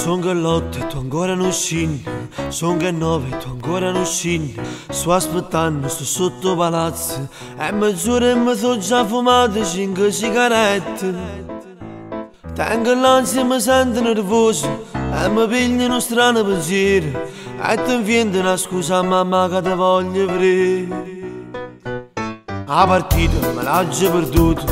Son che l'otto tu ancora non scendi, son che nove tu ancora non scendi. Sto aspettando, sto sotto palazzo, e mezz'ora e mi sono già fumato 5 sigarette. Tengo l'ansia e mi sento nervoso, e mi pigliano strano pensiero, e ti invento una scusa a mamma che ti voglio vedere. A partita me l'ha già perduto,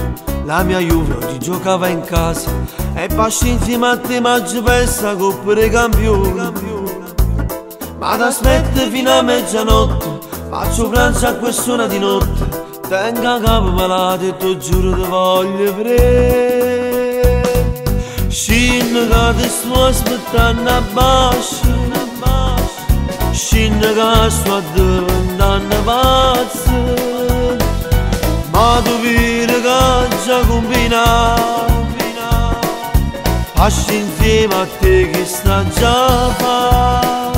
la mia Juve oggi giocava in casa, e passi insieme a te ma ci pensa Coppa dei Campioni. Ma ti aspetto fino a mezzanotte, faccio pranzo a quest'ora di notte, tengo a capo malato e ti giuro ti voglio vedere. Scinno che ti sto aspettando a basso, scinno che sto diventando pazzo, ma tu vedi che già combinato, passi insieme a te che sta già fa.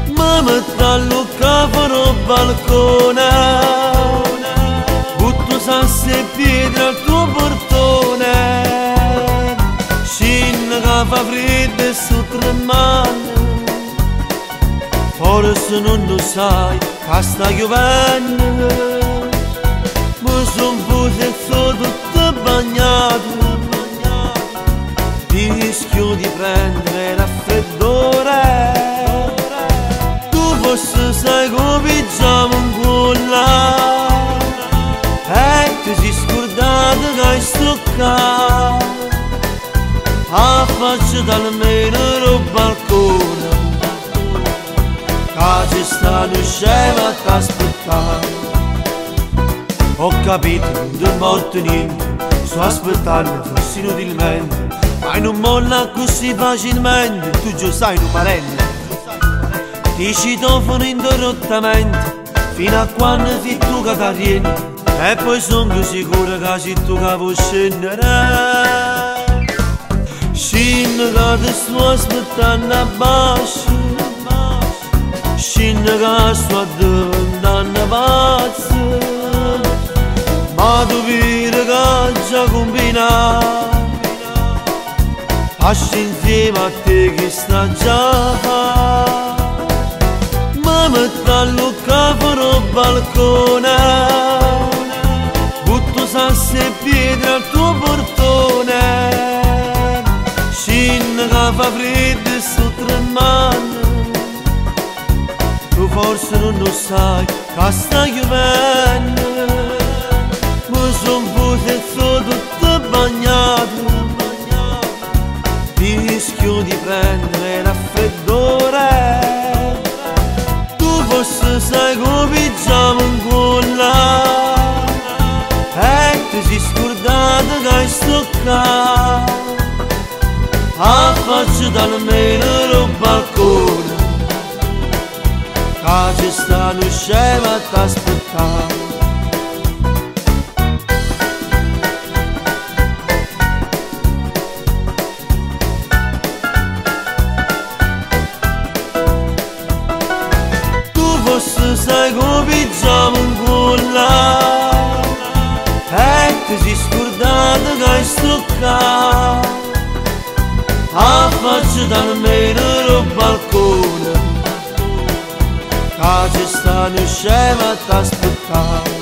Mi metto a lucca fuori al balcone, butto sassi e pietre al tuo portone, scinno che fa freddo e sto tremando, forse non lo sai che sta piovendo. Mi son fuso tutto bagnato, rischio di prendere raffreddore. Tu forse sai come pigiamo un culla, e ti sei scordato che hai stoccato a faccia d'almeno al balcone, che ci stanno scema a t'aspettare. Ho capito, non ti è morto niente, sto aspettando forse inutilmente, ma non molla così facilmente, tu già sai un parente. Ti citofono interrottamente, fino a quando sei tu che ti rieni, e poi sono sicuro che sei tu che vuoi scendere. Scinno che ti sto aspettando a basso, scinno che sto diventando pazzo, ma tu vedi che già combinato, passi insieme a te che sta già fa. Mi metto a lucca fuori al balcone, butto sassi e pietre al tuo portone, scinno che fa freddo e sto tremando, tu forse non lo sai che sta piovendo. Mi son fuso tutto bagnato, rischio di prendere raffreddore. Tu forse sai come pigiamo un culla, e ti sei scordato che hai stoccato a faccia d'almeno al balcone, che ci stanno scema a t'aspettare. Forse sai come pigiamo un culla, e ti sei scordato che hai stoccato a faccia d'almeno al balcone, che ci stanno scema a t'aspettare.